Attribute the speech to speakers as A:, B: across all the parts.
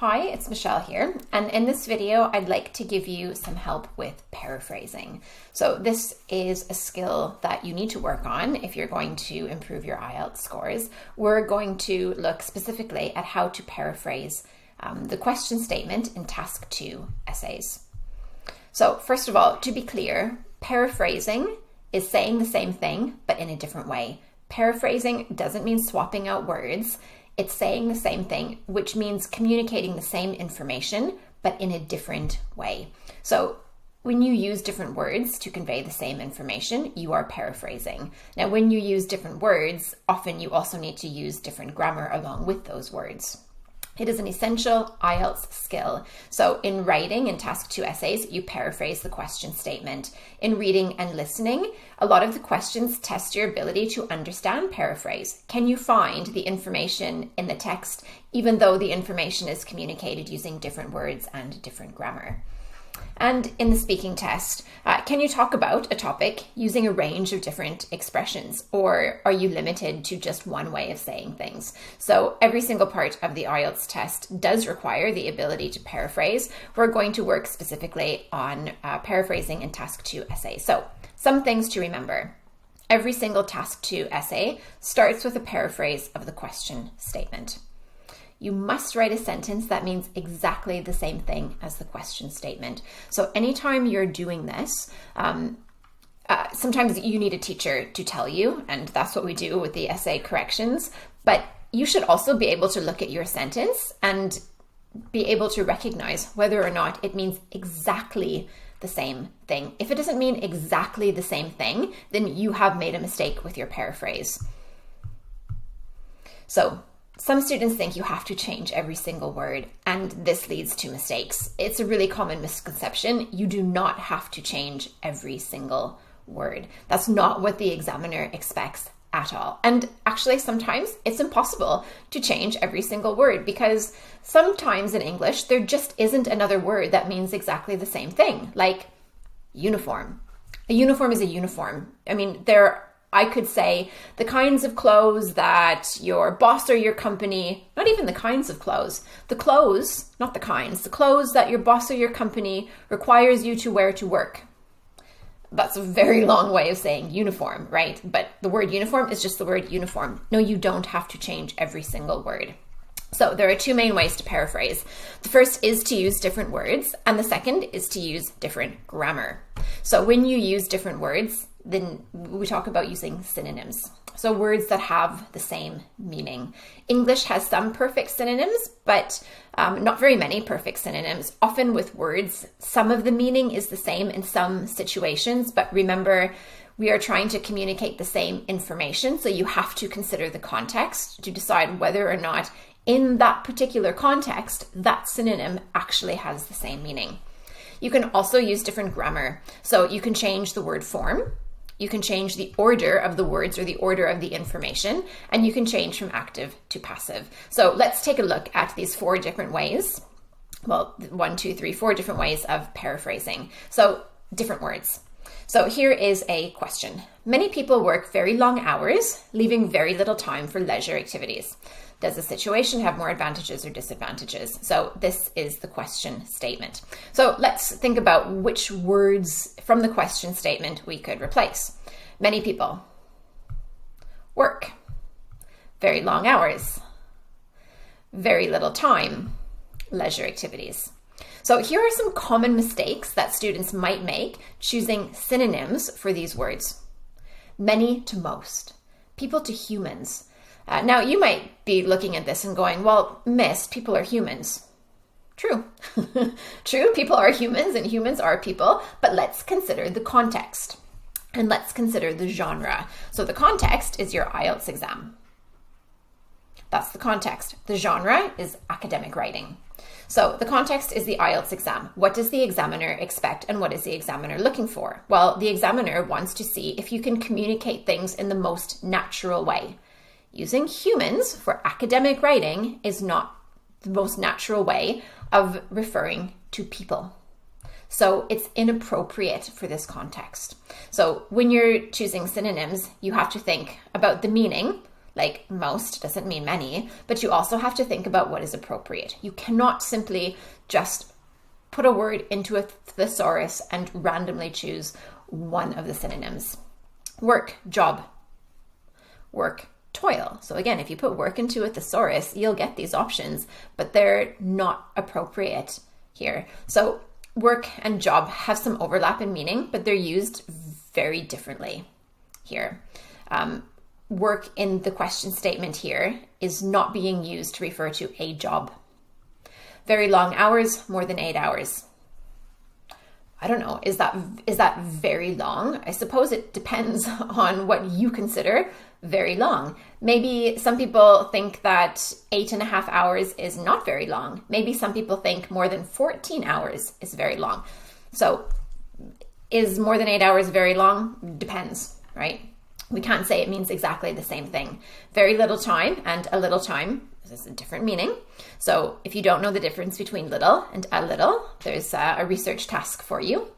A: Hi, it's Michelle here, and in this video I'd like to give you some help with paraphrasing. So this is a skill that you need to work on if you're going to improve your IELTS scores. We're going to look specifically at how to paraphrase the question statement in Task 2 essays. So first of all, to be clear, paraphrasing is saying the same thing but in a different way. Paraphrasing doesn't mean swapping out words. It's saying the same thing, which means communicating the same information, but in a different way. So when you use different words to convey the same information, you are paraphrasing. Now, when you use different words, often you also need to use different grammar along with those words. It is an essential IELTS skill. So in writing in Task 2 essays, you paraphrase the question statement. In reading and listening, a lot of the questions test your ability to understand paraphrase. Can you find the information in the text, even though the information is communicated using different words and different grammar? And in the speaking test, can you talk about a topic using a range of different expressions, or are you limited to just one way of saying things? So every single part of the IELTS test does require the ability to paraphrase. We're going to work specifically on paraphrasing in Task 2 essay. So some things to remember. Every single Task 2 essay starts with a paraphrase of the question statement. You must write a sentence that means exactly the same thing as the question statement. So anytime you're doing this, sometimes you need a teacher to tell you, and that's what we do with the essay corrections, but you should also be able to look at your sentence and be able to recognize whether or not it means exactly the same thing. If it doesn't mean exactly the same thing, then you have made a mistake with your paraphrase. So some students think you have to change every single word, and this leads to mistakes. It's a really common misconception. You do not have to change every single word. That's not what the examiner expects at all. And actually, sometimes it's impossible to change every single word, because sometimes in English, there just isn't another word that means exactly the same thing, like uniform. A uniform is a uniform. I could say the kinds of clothes that your boss or your company, not even the kinds of clothes, the clothes, not the kinds, the clothes that your boss or your company requires you to wear to work. That's a very long way of saying uniform, right? But the word uniform is just the word uniform. No, you don't have to change every single word. So there are two main ways to paraphrase. The first is to use different words, and the second is to use different grammar. So when you use different words, then we talk about using synonyms. So words that have the same meaning. English has some perfect synonyms, but not very many perfect synonyms. Often with words, some of the meaning is the same in some situations, but remember, we are trying to communicate the same information, so you have to consider the context to decide whether or not in that particular context, that synonym actually has the same meaning. You can also use different grammar. So you can change the word form, you can change the order of the words or the order of the information, and you can change from active to passive. So let's take a look at these 4 different ways. Well, 1, 2, 3, 4 different ways of paraphrasing. So different words. So here is a question. Many people work very long hours, leaving very little time for leisure activities. Does the situation have more advantages or disadvantages? So this is the question statement. So let's think about which words from the question statement we could replace. Many people. Work. Very long hours. Very little time. Leisure activities. So here are some common mistakes that students might make choosing synonyms for these words. Many to most. People to humans. Now, you might be looking at this and going, well, miss, people are humans. True. True, people are humans and humans are people, but let's consider the context and let's consider the genre. So the context is your IELTS exam. That's the context. The genre is academic writing. So the context is the IELTS exam. What does the examiner expect and what is the examiner looking for? Well, the examiner wants to see if you can communicate things in the most natural way. Using humans for academic writing is not the most natural way of referring to people. So it's inappropriate for this context. So when you're choosing synonyms, you have to think about the meaning, like most doesn't mean many, but you also have to think about what is appropriate. You cannot simply just put a word into a thesaurus and randomly choose one of the synonyms. Work, job. Work, toil. So again, if you put work into a thesaurus, you'll get these options, but they're not appropriate here. So work and job have some overlap in meaning, but they're used very differently here. Work in the question statement here is not being used to refer to a job. Very long hours, more than 8 hours. I don't know, is that very long? I suppose it depends on what you consider very long. Maybe some people think that 8.5 hours is not very long. Maybe some people think more than 14 hours is very long. So is more than 8 hours very long? Depends, right? We can't say it means exactly the same thing. Very little time and a little time is a different meaning. So if you don't know the difference between little and a little, there's a research task for you.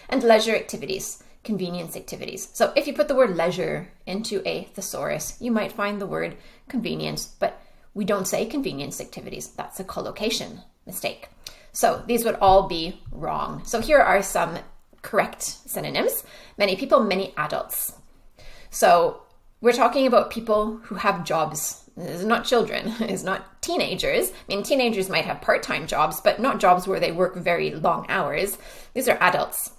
A: And leisure activities, convenience activities. So if you put the word leisure into a thesaurus, you might find the word convenience, but we don't say convenience activities. That's a collocation mistake. So these would all be wrong. So here are some correct synonyms. Many people, many adults. So we're talking about people who have jobs. This is not children. It's not teenagers. I mean, teenagers might have part-time jobs, but not jobs where they work very long hours. These are adults.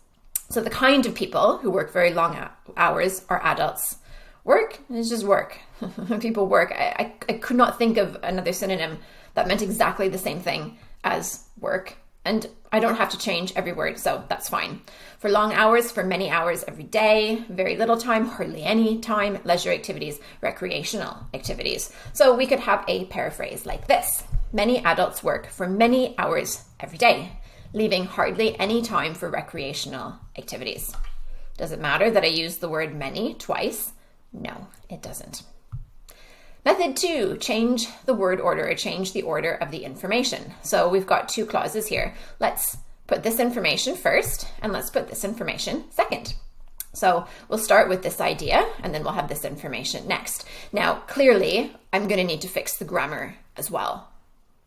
A: So the kind of people who work very long hours are adults. Work is just work. People work. I could not think of another synonym that meant exactly the same thing as work. And I don't have to change every word, so that's fine. For long hours, for many hours every day, very little time, hardly any time, leisure activities, recreational activities. So we could have a paraphrase like this. Many adults work for many hours every day, leaving hardly any time for recreational activities. Does it matter that I used the word many twice? No, it doesn't. Method 2, change the word order or change the order of the information. So we've got two clauses here. Let's put this information first and let's put this information second. So we'll start with this idea and then we'll have this information next. Now, clearly, I'm going to need to fix the grammar as well,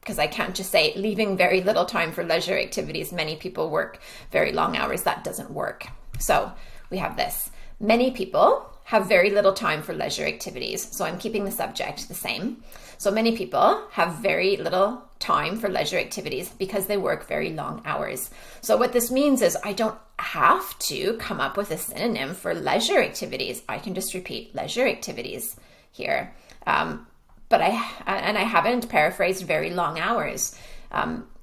A: because I can't just say leaving very little time for leisure activities. Many people work very long hours. That doesn't work. So we have this. Many people have very little time for leisure activities. So I'm keeping the subject the same. So many people have very little time for leisure activities because they work very long hours. So what this means is I don't have to come up with a synonym for leisure activities. I can just repeat leisure activities here. But I haven't paraphrased very long hours.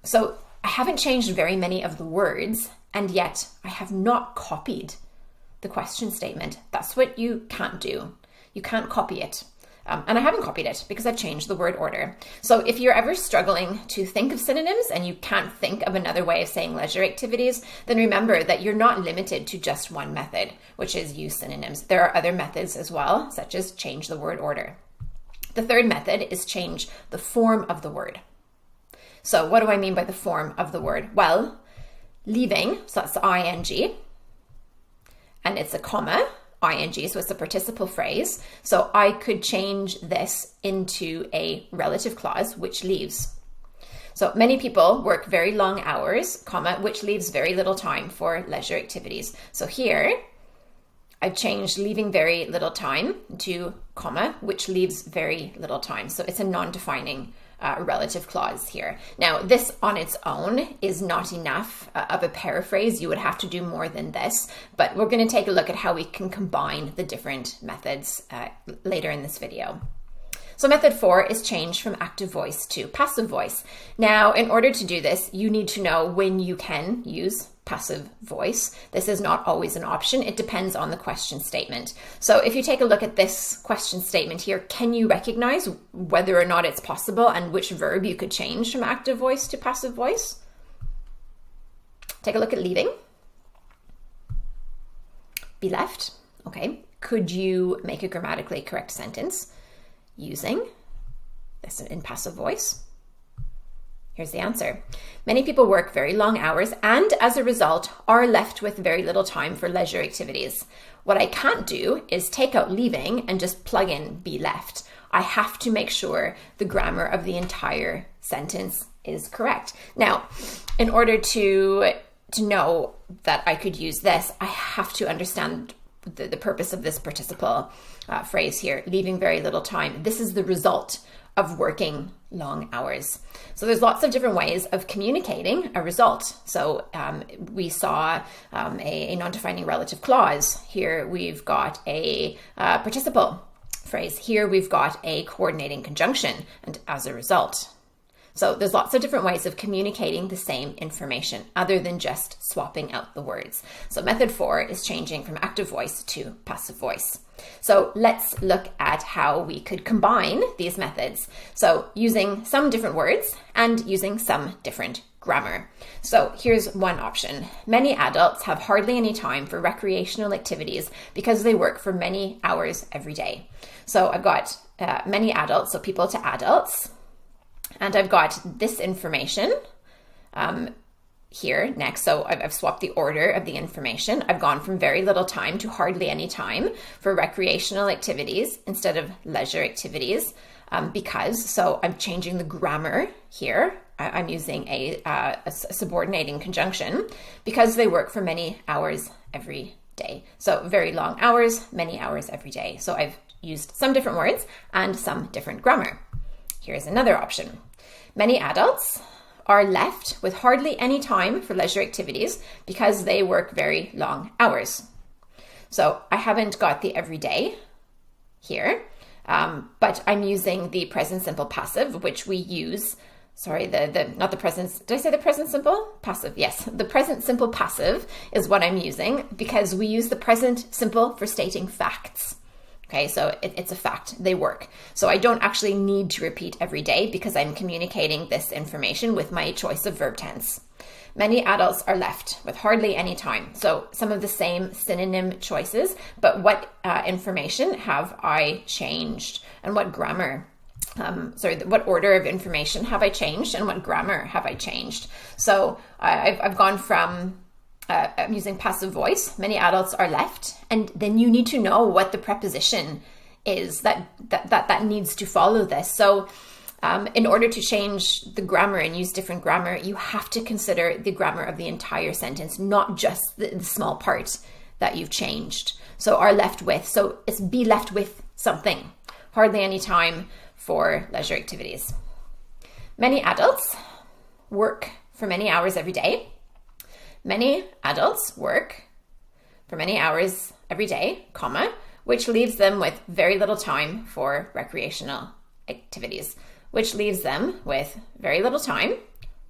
A: So I haven't changed very many of the words, and yet I have not copied the question statement. That's what you can't do. You can't copy it. And I haven't copied it because I've changed the word order. So if you're ever struggling to think of synonyms and you can't think of another way of saying leisure activities, then remember that you're not limited to just one method, which is use synonyms. There are other methods as well, such as change the word order. The third method is change the form of the word. So what do I mean by the form of the word? Well, leaving, so that's ing, and it's a comma, ing, so it's a participle phrase. So I could change this into a relative clause, which leaves. So many people work very long hours, comma, which leaves very little time for leisure activities. So here, I've changed leaving very little time to comma, which leaves very little time. So it's a non-defining relative clause here. Now, this on its own is not enough of a paraphrase. You would have to do more than this, but we're going to take a look at how we can combine the different methods later in this video. So method 4 is change from active voice to passive voice. Now, in order to do this, you need to know when you can use passive voice. This is not always an option. It depends on the question statement. So if you take a look at this question statement here, can you recognize whether or not it's possible and which verb you could change from active voice to passive voice? Take a look at leaving. Be left. Okay. Could you make a grammatically correct sentence using this in passive voice? Here's the answer. Many people work very long hours and as a result are left with very little time for leisure activities. What I can't do is take out leaving and just plug in be left. I have to make sure the grammar of the entire sentence is correct. Now, in order to know that I could use this, I have to understand the purpose of this participle phrase here, leaving very little time. This is the result of working long hours. So there's lots of different ways of communicating a result. So we saw a non-defining relative clause. Here we've got a participle phrase. Here we've got a coordinating conjunction, and as a result. So there's lots of different ways of communicating the same information other than just swapping out the words. So method 4 is changing from active voice to passive voice. So let's look at how we could combine these methods. So using some different words and using some different grammar. So here's one option. Many adults have hardly any time for recreational activities because they work for many hours every day. So I've got many adults, so people to adults. And I've got this information here next. So I've swapped the order of the information. I've gone from very little time to hardly any time for recreational activities instead of leisure activities so I'm changing the grammar here. I'm using a subordinating conjunction because they work for many hours every day. So very long hours, many hours every day. So I've used some different words and some different grammar. Here's another option. Many adults are left with hardly any time for leisure activities because they work very long hours. So I haven't got the everyday here, but I'm using the present simple passive, which we use, not the present, did I say the present simple? Passive, yes. The present simple passive is what I'm using because we use the present simple for stating facts. Okay, so it's a fact, they work. So I don't actually need to repeat every day because I'm communicating this information with my choice of verb tense. Many adults are left with hardly any time. So some of the same synonym choices, but what information have I changed and what grammar? What order of information have I changed and what grammar have I changed? So I've gone from I'm using passive voice. Many adults are left, and then you need to know what the preposition is that needs to follow this. So in order to change the grammar and use different grammar, you have to consider the grammar of the entire sentence, not just the small part that you've changed. So are left with, so it's be left with something. Hardly any time for leisure activities. Many adults work for many hours every day. Many adults work for many hours every day, which leaves them with very little time for recreational activities, which leaves them with very little time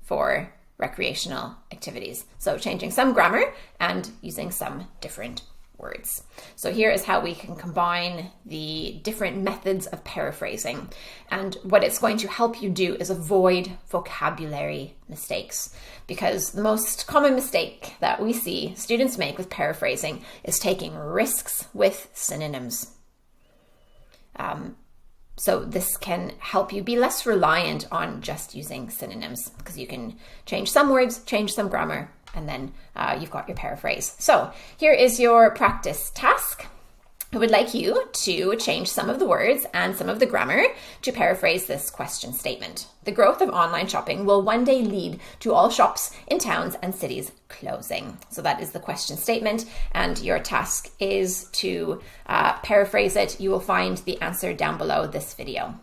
A: for recreational activities. So changing some grammar and using some different words. So here is how we can combine the different methods of paraphrasing. And what it's going to help you do is avoid vocabulary mistakes, because the most common mistake that we see students make with paraphrasing is taking risks with synonyms. So this can help you be less reliant on just using synonyms, because you can change some words, change some grammar, and then you've got your paraphrase. So here is your practice task. I would like you to change some of the words and some of the grammar to paraphrase this question statement. The growth of online shopping will one day lead to all shops in towns and cities closing. So that is the question statement, and your task is to paraphrase it. You will find the answer down below this video.